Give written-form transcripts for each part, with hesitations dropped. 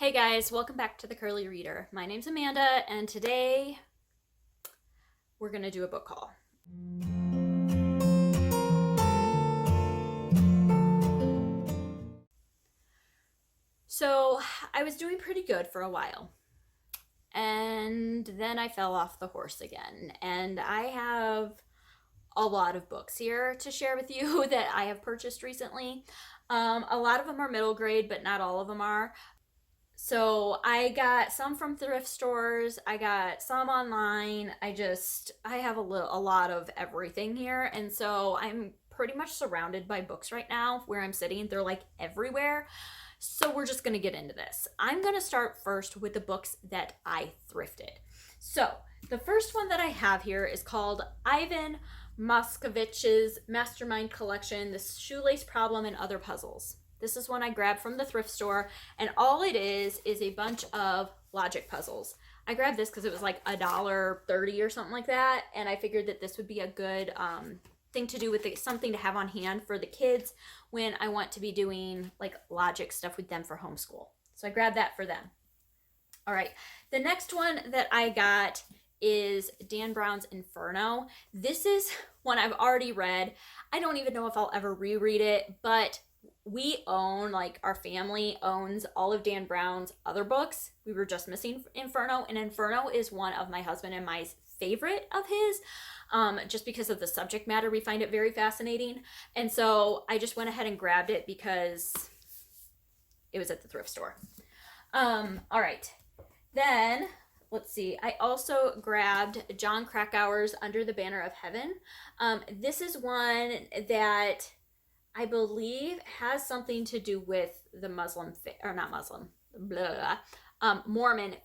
Hey guys, welcome back to the Curly Reader. My name's Amanda, and today we're gonna do a book haul. So I was doing pretty good for a while, and then I fell off the horse again. And I have a lot of books here to share with you that I have purchased recently. A lot of them are middle grade, but not all of them are. So I got some from thrift stores. I got some online. I have a lot of everything here. And so I'm pretty much surrounded by books right now where I'm sitting. They're like everywhere. So we're just going to get into this. I'm going to start first with the books that I thrifted. So the first one that I have here is called Ivan Moscovich's Mastermind Collection, The Shoelace Problem and Other Puzzles. This is one I grabbed from the thrift store, and all it is a bunch of logic puzzles. I grabbed this because it was like $1.30 or something like that, and I figured that this would be a good thing to do with something to have on hand for the kids when I want to be doing like logic stuff with them for homeschool. So I grabbed that for them. All right, the next one that I got is Dan Brown's Inferno. This is one I've already read. I don't even know if I'll ever reread it, but our family owns all of Dan Brown's other books. We were just missing Inferno, and Inferno is one of my husband and my favorite of his, just because of the subject matter. We find it very fascinating. And so I just went ahead and grabbed it because it was at the thrift store. All right. Then, let's see. I also grabbed John Krakauer's Under the Banner of Heaven. This is one that I believe has something to do with the Mormon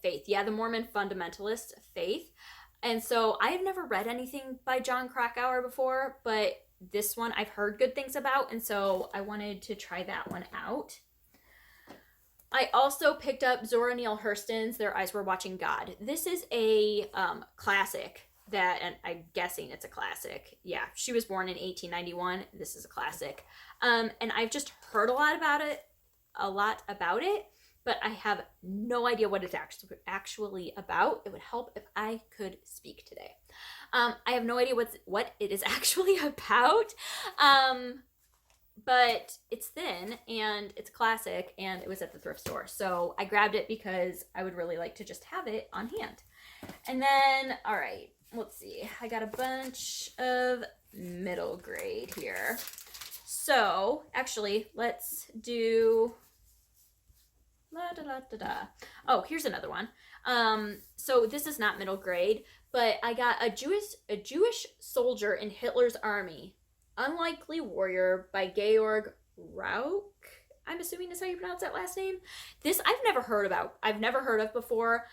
faith. Yeah, the Mormon fundamentalist faith. And so I have never read anything by John Krakauer before, but this one I've heard good things about, and so I wanted to try that one out. I also picked up Zora Neale Hurston's Their Eyes Were Watching God. This is a classic. And I'm guessing it's a classic. Yeah, she was born in 1891. This is a classic. And I've just heard a lot about it, but I have no idea what it's actually about. It would help if I could speak today. I have no idea what it is actually about. But it's thin and it's a classic, and it was at the thrift store. So I grabbed it because I would really like to just have it on hand. And then, all right. Let's see, I got a bunch of middle grade here. So, actually, let's do... Oh, here's another one. So this is not middle grade, but I got a Jewish soldier in Hitler's army. Unlikely Warrior by Georg Rauch. I'm assuming is how you pronounce that last name. This I've never heard of before.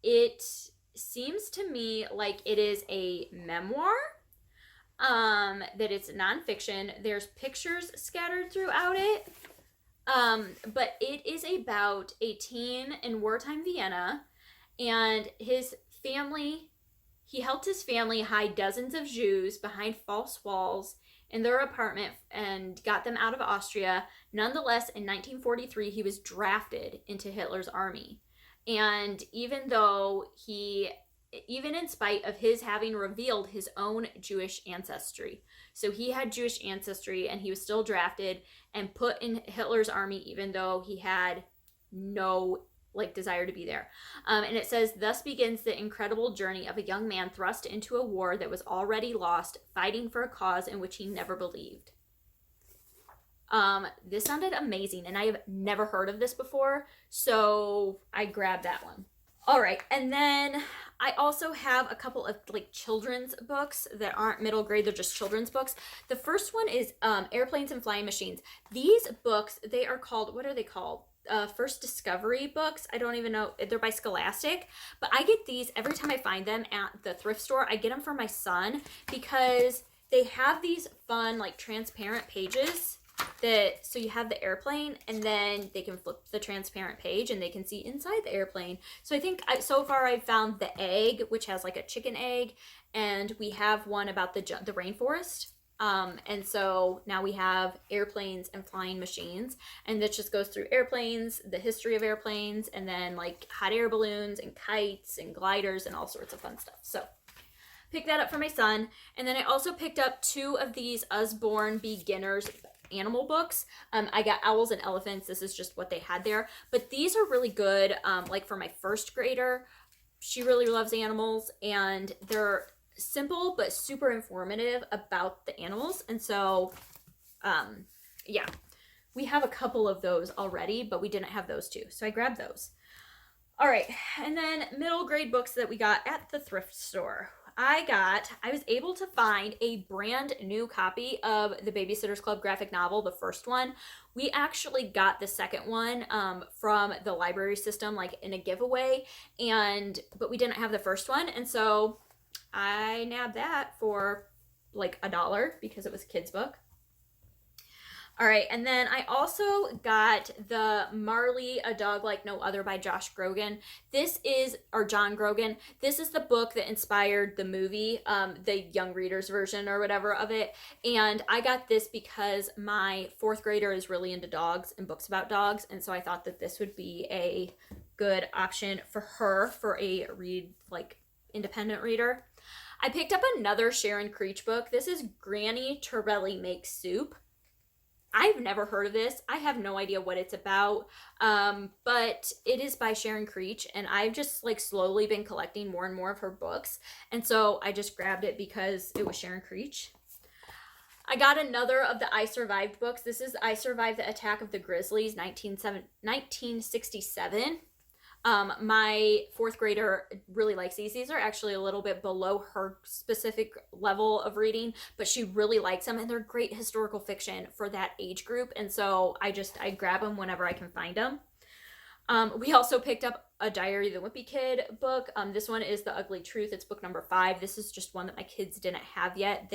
It seems to me like it is a memoir, that it's nonfiction. There's pictures scattered throughout it, but it is about a teen in wartime Vienna, and his family, he helped his family hide dozens of Jews behind false walls in their apartment and got them out of Austria. Nonetheless, in 1943, he was drafted into Hitler's army. And even in spite of his having revealed his own Jewish ancestry. So he had Jewish ancestry, and he was still drafted and put in Hitler's army, even though he had no desire to be there. And it says, thus begins the incredible journey of a young man thrust into a war that was already lost, fighting for a cause in which he never believed. This sounded amazing, and I have never heard of this before, so I grabbed that one. All right, and then I also have a couple of children's books that aren't middle grade, they're just children's books. The first one is Airplanes and Flying Machines. These books, they are called, what are they called? First Discovery books. I don't even know, they're by Scholastic, but I get these every time I find them at the thrift store. I get them for my son because they have these fun transparent pages so you have the airplane, and then they can flip the transparent page and they can see inside the airplane. So I think so far I've found the egg, which has a chicken egg, and we have one about the rainforest. And so now we have airplanes and flying machines, and this just goes through airplanes, the history of airplanes, and then like hot air balloons and kites and gliders and all sorts of fun stuff. So pick that up for my son. And then I also picked up 2 of these Usborne beginners animal books. I got Owls and Elephants. This is just what they had there, but these are really good. Like for my first grader, she really loves animals, and they're simple but super informative about the animals. And so yeah, we have a couple of those already, but we didn't have those 2, so I grabbed those. All right, and then middle grade books that we got at the thrift store. I was able to find a brand new copy of the Babysitter's Club graphic novel, the first one. We actually got the second one from the library system, like in a giveaway, but we didn't have the first one, and so I nabbed that for like $1 because it was a kid's book. All right, and then I also got the Marley, A Dog Like No Other by John Grogan. This is the book that inspired the movie, the young readers version or whatever of it. And I got this because my 4th grader is really into dogs and books about dogs. And so I thought that this would be a good option for her for a independent reader. I picked up another Sharon Creech book. This is Granny Torelli Makes Soup. I've never heard of this. I have no idea what it's about, but it is by Sharon Creech, and I've just slowly been collecting more and more of her books, and so I just grabbed it because it was Sharon Creech. I got another of the I Survived books. This is I Survived the Attack of the Grizzlies, 1967. My 4th grader really likes these. These are actually a little bit below her specific level of reading, but she really likes them, and they're great historical fiction for that age group, and so I grab them whenever I can find them. We also picked up a Diary of the Wimpy Kid book. This one is The Ugly Truth. It's book number 5. This is just one that my kids didn't have yet.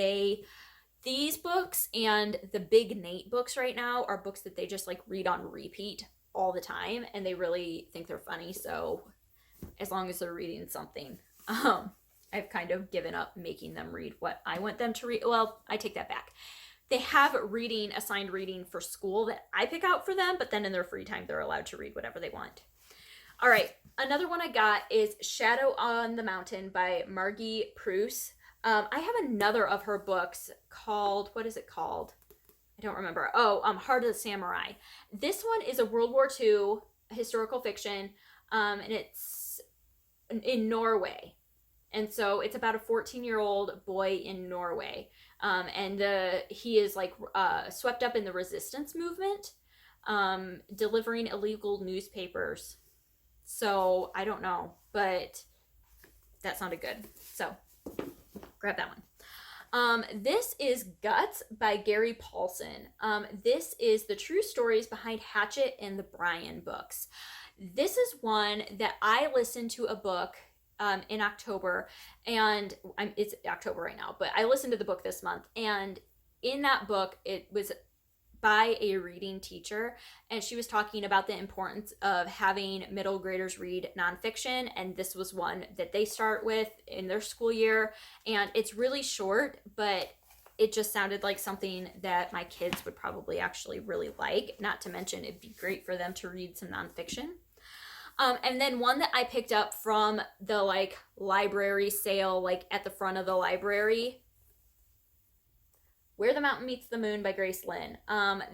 These books and the Big Nate books right now are books that they just read on repeat all the time, and they really think they're funny, so as long as they're reading something. I've kind of given up making them read what I want them to read. Well, I take that back. They have assigned reading for school that I pick out for them, but then in their free time they're allowed to read whatever they want. All right, another one I got is Shadow on the Mountain by Margie Prus. I have another of her books called, what is it called? I don't remember. Heart of the Samurai. This one is a World War II historical fiction, and it's in Norway. And so it's about a 14-year-old boy in Norway, and he is swept up in the resistance movement, delivering illegal newspapers. So I don't know, but that sounded good. So grab that one. This is Guts by Gary Paulsen. This is the true stories behind Hatchet and the Bryan books. This is one that I listened to a book in October, and it's October right now, but I listened to the book this month, and in that book, it was by a reading teacher, and she was talking about the importance of having middle graders read nonfiction, and this was one that they start with in their school year, and it's really short, but it just sounded like something that my kids would probably actually really like, not to mention it'd be great for them to read some nonfiction. And then one that I picked up from the library sale, at the front of the library, Where the Mountain Meets the Moon by Grace Lynn.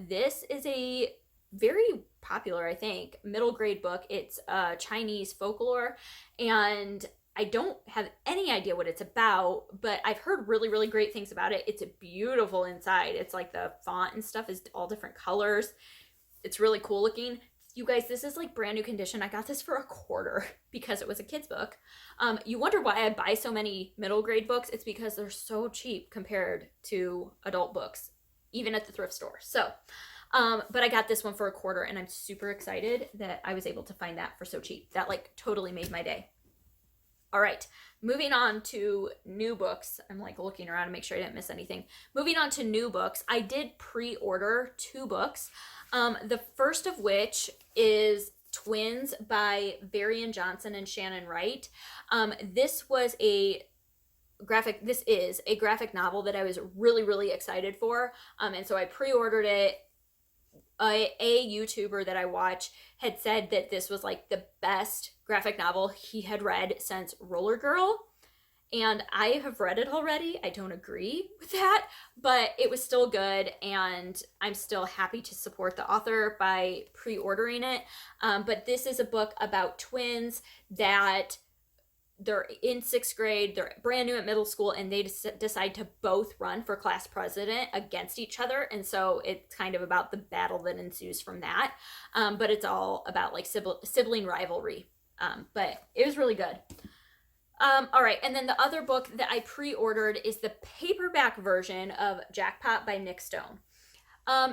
This is a very popular, I think, middle grade book. It's Chinese folklore, and I don't have any idea what it's about, but I've heard really, really great things about it. It's beautiful inside. It's the font and stuff is all different colors. It's really cool looking. You guys, this is brand new condition. I got this for $0.25 because it was a kid's book. You wonder why I buy so many middle grade books. It's because they're so cheap compared to adult books, even at the thrift store. So, but I got this one for $0.25, and I'm super excited that I was able to find that for so cheap. That totally made my day. All right, moving on to new books. I'm looking around to make sure I didn't miss anything. Moving on to new books, I did pre-order 2 books. The first of which is Twins by Varian Johnson and Shannon Wright. This was a this is a graphic novel that I was really, really excited for. And so I pre-ordered it. A YouTuber that I watch had said that this was like the best graphic novel he had read since Roller Girl. And I have read it already. I don't agree with that, but it was still good, and I'm still happy to support the author by pre-ordering it. But this is a book about twins that they're in 6th grade, they're brand new at middle school, and they decide to both run for class president against each other. And so it's kind of about the battle that ensues from that. But it's all about like sibling rivalry. But it was really good. All right, and then the other book that I pre-ordered is the paperback version of Jackpot by Nick Stone.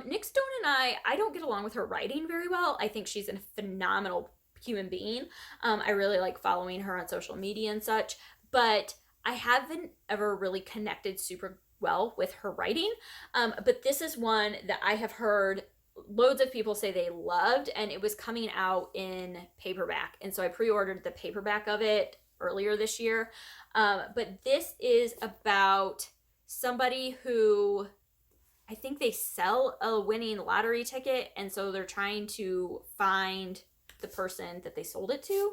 Nick Stone and I don't get along with her writing very well. I think she's a phenomenal human being. I really like following her on social media and such, but I haven't ever really connected super well with her writing. But this is one that I have heard loads of people say they loved, and it was coming out in paperback. And so I pre-ordered the paperback of it earlier this year. But this is about somebody who, I think they sell a winning lottery ticket, and so they're trying to find the person that they sold it to,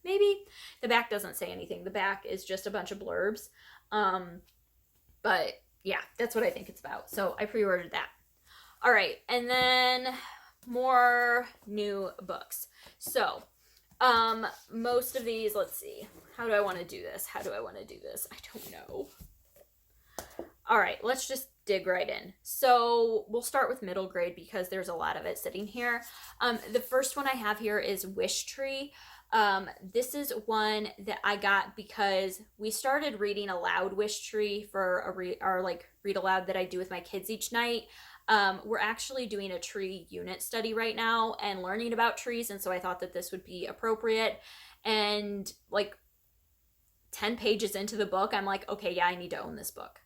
maybe. The back doesn't say anything. The back is just a bunch of blurbs. But yeah, that's what I think it's about. So I pre-ordered that. All right, and then more new books. So most of these, let's see. How do I want to do this? I don't know. All right, let's just dig right in. So we'll start with middle grade because there's a lot of it sitting here. The first one I have here is Wish Tree. This is one that I got because we started reading aloud Wish Tree for our like read aloud that I do with my kids each night. We're actually doing a tree unit study right now and learning about trees, and so I thought that this would be appropriate. And like 10 pages into the book, I'm like, okay, yeah, I need to own this book.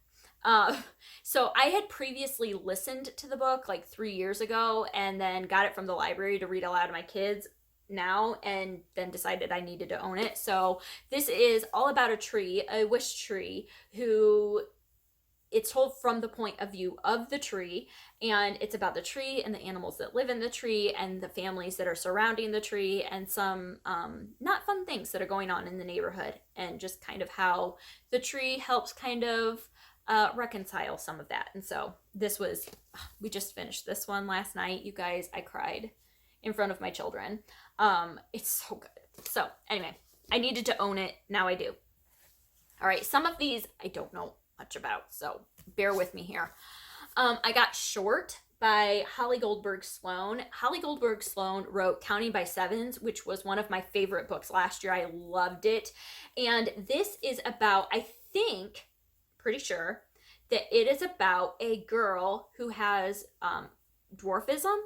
So I had previously listened to the book like 3 years ago and then got it from the library to read aloud to my kids now, and then decided I needed to own it. So this is all about a tree, a wish tree, who it's told from the point of view of the tree, and it's about the tree and the animals that live in the tree and the families that are surrounding the tree and some not fun things that are going on in the neighborhood, and just kind of how the tree helps kind of reconcile some of that. And so we just finished this one last night, you guys. I cried in front of my children. It's so good. So anyway, I needed to own it. Now I do. All right, some of these I don't know much about, so bear with me here. I got Short by Holly Goldberg Sloan. Holly Goldberg Sloan wrote Counting by Sevens, which was one of my favorite books last year. I loved it. And this is about, I think, pretty sure, that it is about a girl who has dwarfism,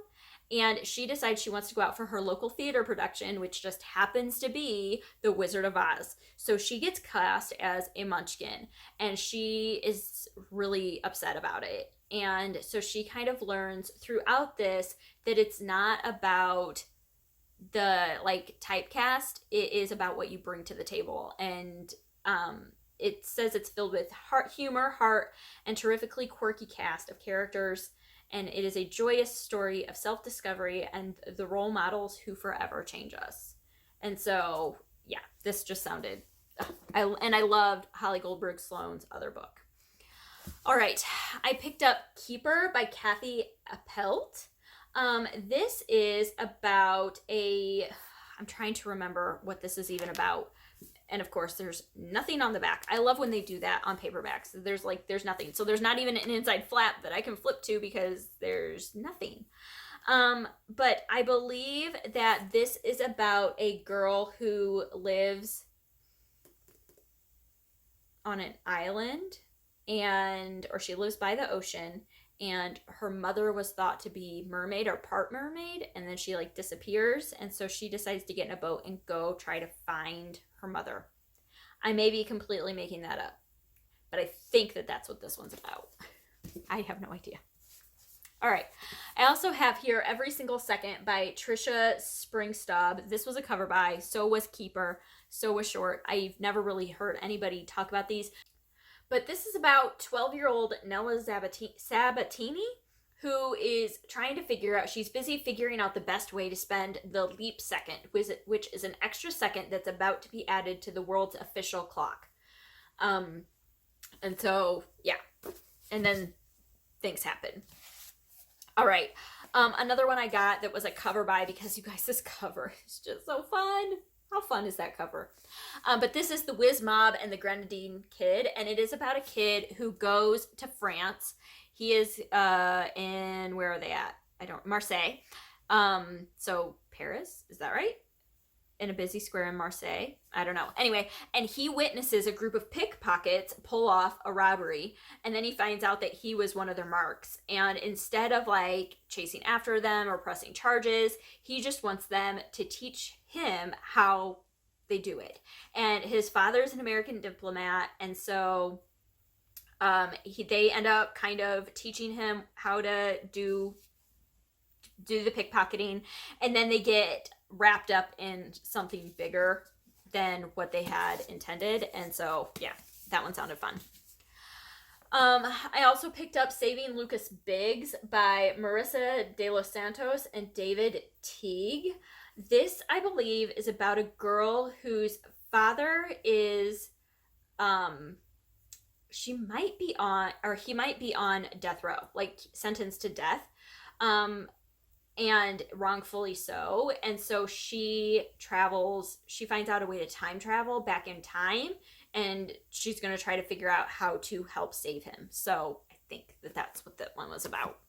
and she decides she wants to go out for her local theater production, which just happens to be The Wizard of Oz. So she gets cast as a munchkin, and she is really upset about it. And so she kind of learns throughout this that it's not about the like typecast, it is about what you bring to the table. And it says it's filled with humor, heart, and terrifically quirky cast of characters. And it is a joyous story of self-discovery and the role models who forever change us. And so, yeah, this just sounded... I loved Holly Goldberg Sloan's other book. All right, I picked up Keeper by Kathy Appelt. This is about I'm trying to remember what this is even about. And of course, there's nothing on the back. I love when they do that on paperbacks. There's nothing. So there's not even an inside flap that I can flip to because there's nothing. But I believe that this is about a girl who lives on an island, or she lives by the ocean, and her mother was thought to be mermaid or part mermaid, and then she like disappears, and so she decides to get in a boat and go try to find her mother. I may be completely making that up, but I think that that's what this one's about. I have no idea. All right, I also have here Every Single Second by Tricia Springstaub. This was a cover by, so was Keeper, so was Short. I've never really heard anybody talk about these. But this is about 12-year-old Nella Sabatini, who is trying to figure out, she's busy figuring out the best way to spend the leap second, which is an extra second that's about to be added to the world's official clock. And so, yeah. And then things happen. All right. Another one I got that was a cover by, because you guys, this cover is just so fun. How fun is that cover? But this is the Wiz Mob and the Grenadine Kid, and it is about a kid who goes to France. He is in, where are they at? Marseille. So Paris, is that right? In a busy square in Marseille. I don't know. Anyway, and he witnesses a group of pickpockets pull off a robbery, and then he finds out that he was one of their marks. And instead of like chasing after them or pressing charges, he just wants them to teach him how they do it. And his father's an American diplomat, and so they end up kind of teaching him how to do the pickpocketing, and then they get wrapped up in something bigger than what they had intended. And so, yeah, that one sounded fun. I also picked up Saving Lucas Biggs by Marissa de los Santos and David Teague. This, I believe, is about a girl whose father is, he might be on death row, like sentenced to death. And wrongfully so. And so she finds out a way to time travel back in time, and she's going to try to figure out how to help save him. So I think that's what that one was about.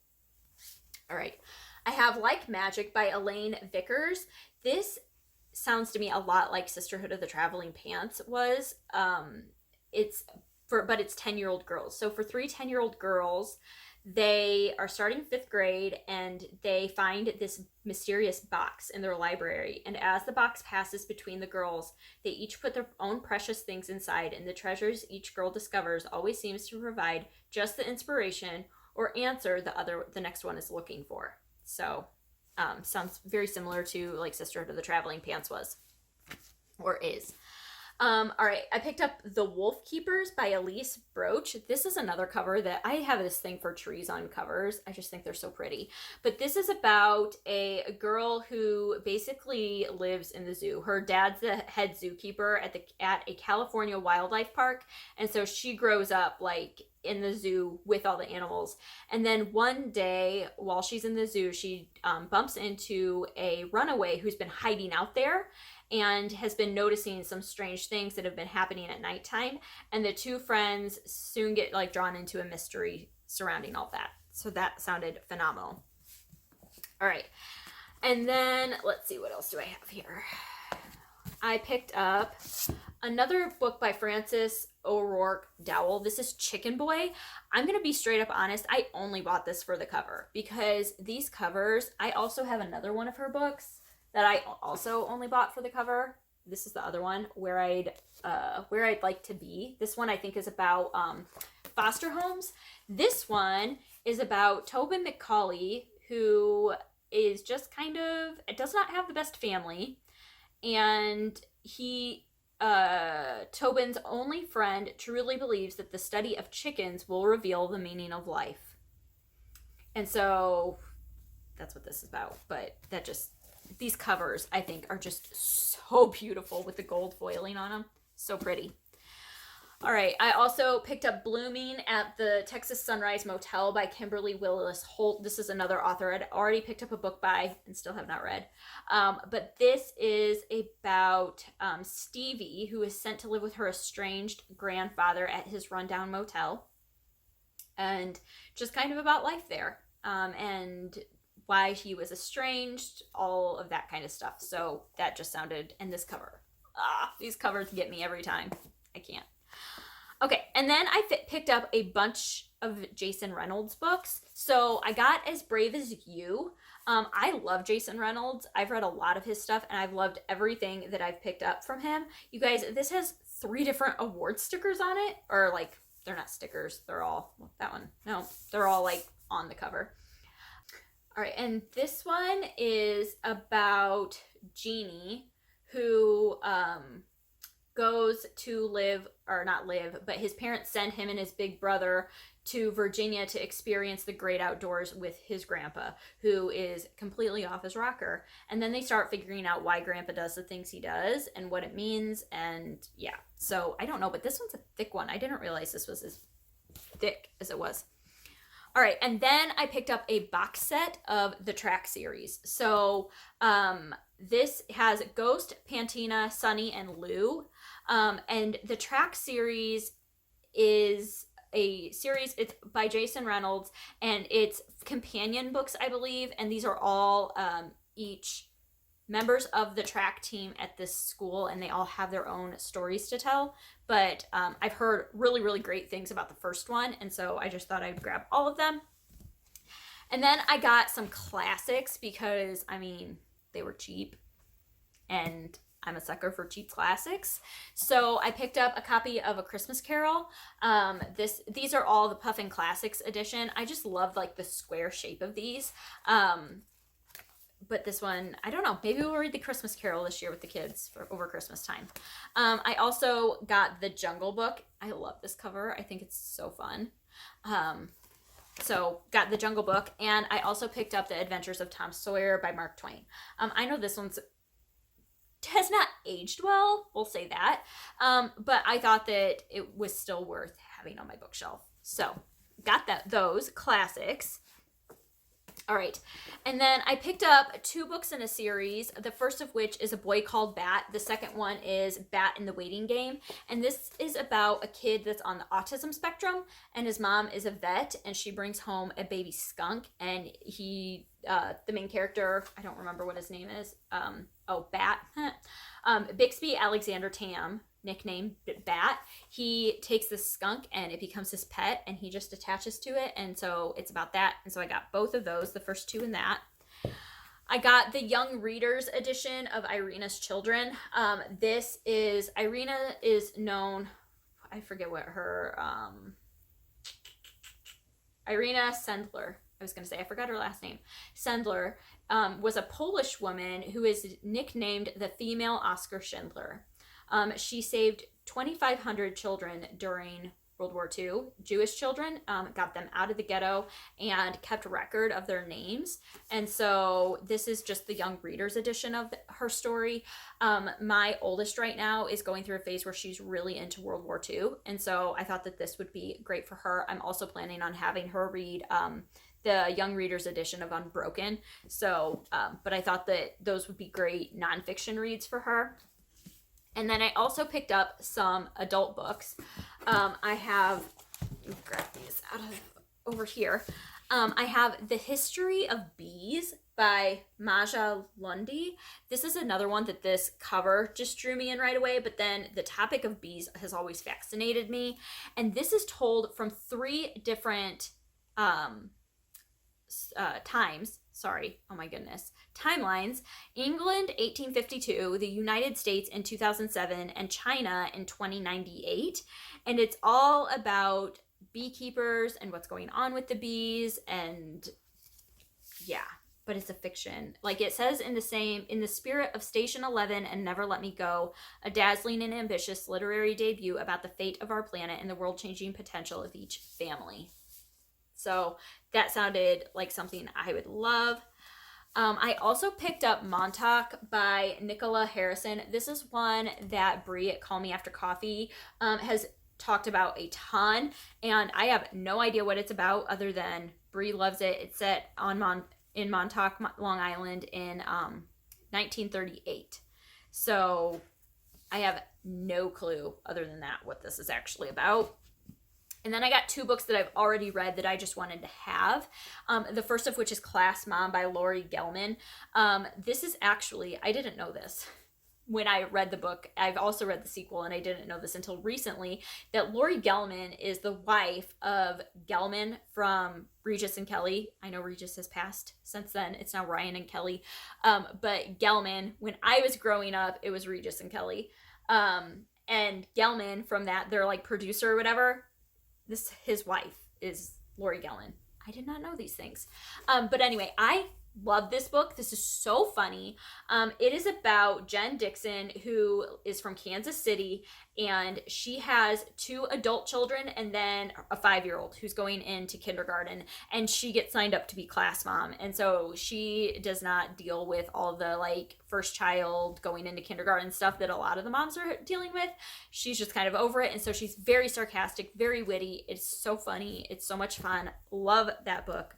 All right. I have Like Magic by Elaine Vickers. This sounds to me a lot like Sisterhood of the Traveling Pants was. It's 10-year-old girls. So for 3 10-year-old girls, they are starting 5th grade, and they find this mysterious box in their library. And as the box passes between the girls, they each put their own precious things inside, and the treasures each girl discovers always seems to provide just the inspiration or answer the next one is looking for. So, sounds very similar to like Sisterhood of the Traveling Pants was, or is. All right, I picked up The Wolf Keepers by Elise Brooch. This is another cover that I have this thing for trees on covers. I just think they're so pretty. But this is about a girl who basically lives in the zoo. Her dad's the head zookeeper at a California wildlife park, and so she grows up like in the zoo with all the animals. And then one day while she's in the zoo, she bumps into a runaway who's been hiding out there and has been noticing some strange things that have been happening at nighttime. And the two friends soon get like drawn into a mystery surrounding all that. So that sounded phenomenal. All right. And then let's see, what else do I have here? I picked up another book by Frances O'Rourke Dowell. This is Chicken Boy. I'm going to be straight up honest. I only bought this for the cover, because these covers, I also have another one of her books that I also only bought for the cover. This is the other one, Where I'd Like to Be. This one I think is about foster homes. This one is about Tobin McCauley, who is just kind of, does not have the best family. And Tobin's only friend truly believes that the study of chickens will reveal the meaning of life. And so that's what this is about. But these covers, I think, are just so beautiful with the gold foiling on them. So pretty. All right, I also picked up Blooming at the Texas Sunrise Motel by Kimberly Willis Holt. This is another author I'd already picked up a book by and still have not read. But this is about Stevie, who is sent to live with her estranged grandfather at his rundown motel. And just kind of about life there. And why he was estranged, all of that kind of stuff. So that just sounded, and this cover. These covers get me every time. I can't. Okay, and then I picked up a bunch of Jason Reynolds books. So I got As Brave as You. I love Jason Reynolds. I've read a lot of his stuff, and I've loved everything that I've picked up from him. You guys, this has 3 different award stickers on it. Or, like, they're not stickers. They're all, that one. No, they're all, like, on the cover. All right, and this one is about Jeannie, who goes to live, or not live, but his parents send him and his big brother to Virginia to experience the great outdoors with his grandpa, who is completely off his rocker. And then they start figuring out why grandpa does the things he does and what it means. And yeah, so I don't know, but this one's a thick one. I didn't realize this was as thick as it was. All right, and then I picked up a box set of the track series. So this has Ghost, Pantina, Sunny, and Lou. And the track series is a series, it's by Jason Reynolds, and it's companion books, I believe, and these are all each members of the track team at this school, and they all have their own stories to tell. But I've heard really, really great things about the first one, and so I just thought I'd grab all of them. And then I got some classics because, I mean, they were cheap, and I'm a sucker for cheap classics. So I picked up a copy of A Christmas Carol. These are all the Puffin Classics edition. I just love like the square shape of these. But this one, I don't know. Maybe we'll read The Christmas Carol this year with the kids for over Christmas time. I also got The Jungle Book. I love this cover. I think it's so fun. So got The Jungle Book. And I also picked up The Adventures of Tom Sawyer by Mark Twain. I know this one's has not aged well, we'll say that. But I thought that it was still worth having on my bookshelf. So got those classics. All right. And then I picked up 2 books in a series, the first of which is A Boy Called Bat. The second one is Bat in the Waiting Game. And this is about a kid that's on the autism spectrum, and his mom is a vet, and she brings home a baby skunk, and he, the main character, I don't remember what his name is. Bat. Bixby Alexander Tam, nicknamed Bat. He takes this skunk and it becomes his pet, and he just attaches to it, and so it's about that. And so I got both of those, the first 2 in that. I got the Young Readers edition of Irena's Children. Irena is known, I forget what her, Irena Sendler. I was going to say, I forgot her last name. Sendler was a Polish woman who is nicknamed the female Oscar Schindler. She saved 2,500 children during World War II, Jewish children, got them out of the ghetto and kept record of their names. And so this is just the Young Readers edition of her story. My oldest right now is going through a phase where she's really into World War II. And so I thought that this would be great for her. I'm also planning on having her read the Young Readers edition of Unbroken. So, but I thought that those would be great nonfiction reads for her. And then I also picked up some adult books. I have, let me grab these out of over here. I have The History of Bees by Maja Lundy. This is another one that this cover just drew me in right away, but then the topic of bees has always fascinated me. And this is told from 3 different timelines. England 1852, the United States in 2007, and China in 2098. And it's all about beekeepers and what's going on with the bees, and yeah, but it's a fiction. Like it says in the spirit of Station 11 and Never Let Me Go, a dazzling and ambitious literary debut about the fate of our planet and the world-changing potential of each family. So that sounded like something I would love. I also picked up Montauk by Nicola Harrison. This is one that Bree at Call Me After Coffee has talked about a ton, and I have no idea what it's about other than Bree loves it. It's set in Montauk, Long Island in 1938. So I have no clue other than that what this is actually about. And then I got 2 books that I've already read that I just wanted to have. The first of which is Class Mom by Lori Gelman. This is actually, I didn't know this when I read the book. I've also read the sequel, and I didn't know this until recently, that Lori Gelman is the wife of Gelman from Regis and Kelly. I know Regis has passed since then. It's now Ryan and Kelly. But Gelman, when I was growing up, it was Regis and Kelly. And Gelman from that, they're like producer or whatever. His wife is Lori Gelman. I did not know these things. But anyway, I love this book. This is so funny. It is about Jen Dixon, who is from Kansas City, and she has 2 adult children and then a 5-year-old who's going into kindergarten, and she gets signed up to be class mom. And so she does not deal with all the like first child going into kindergarten stuff that a lot of the moms are dealing with. She's just kind of over it. And so she's very sarcastic, very witty. It's so funny. It's so much fun. Love that book.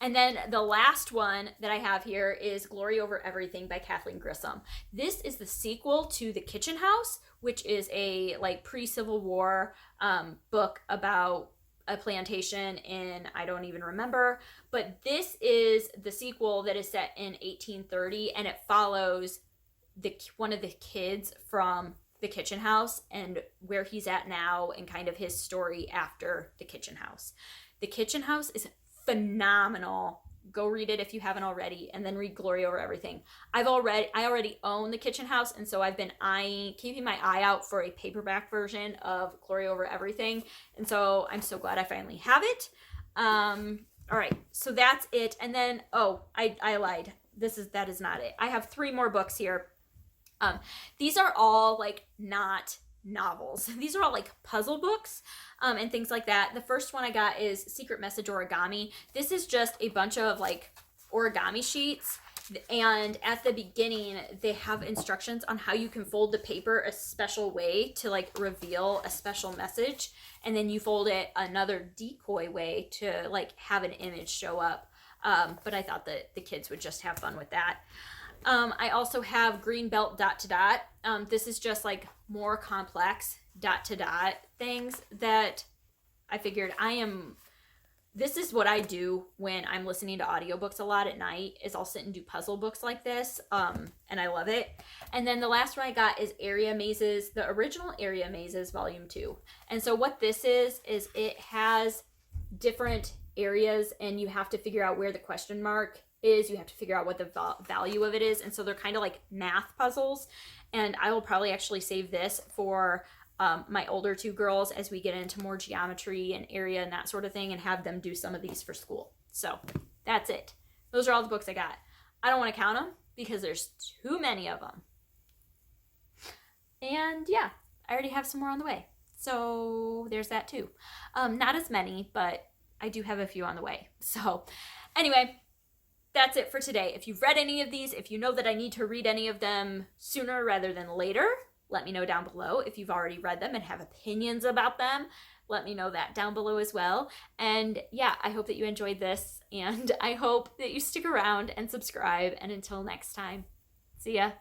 And then the last one that I have here is Glory Over Everything by Kathleen Grissom. This is the sequel to The Kitchen House, which is a like pre-Civil War book about a plantation in, I don't even remember, but this is the sequel that is set in 1830, and it follows one of the kids from The Kitchen House and where he's at now and kind of his story after The Kitchen House. The Kitchen House is phenomenal. Go read it if you haven't already, and then read Glory Over Everything. I already own The Kitchen House, and so I've been keeping my eye out for a paperback version of Glory Over Everything, and so I'm so glad I finally have it. All right, so that's it. And then I lied. That is not it. I have 3 more books here. These are all like not novels. These are all like puzzle books and things like that. The first one I got is Secret Message Origami. This is just a bunch of like origami sheets, and at the beginning they have instructions on how you can fold the paper a special way to like reveal a special message, and then you fold it another decoy way to like have an image show up. But I thought that the kids would just have fun with that. I also have Green Belt ... This is just like more complex ... things that I figured this is what I do when I'm listening to audiobooks a lot at night, is I'll sit and do puzzle books like this. And I love it. And then the last one I got is Area Mazes, the original Area Mazes Volume 2. And so what this is it has different areas, and you have to figure out where the question mark is. You have to figure out what the value of it is, and so they're kind of like math puzzles. And I will probably actually save this for my older 2 girls as we get into more geometry and area and that sort of thing, and have them do some of these for school. So that's it. Those are all the books I got. I don't want to count them because there's too many of them. And yeah, I already have some more on the way, so there's that too. Not as many, but I do have a few on the way. So anyway, that's it for today. If you've read any of these, if you know that I need to read any of them sooner rather than later, let me know down below. If you've already read them and have opinions about them, let me know that down below as well. And yeah, I hope that you enjoyed this, and I hope that you stick around and subscribe. And until next time, see ya.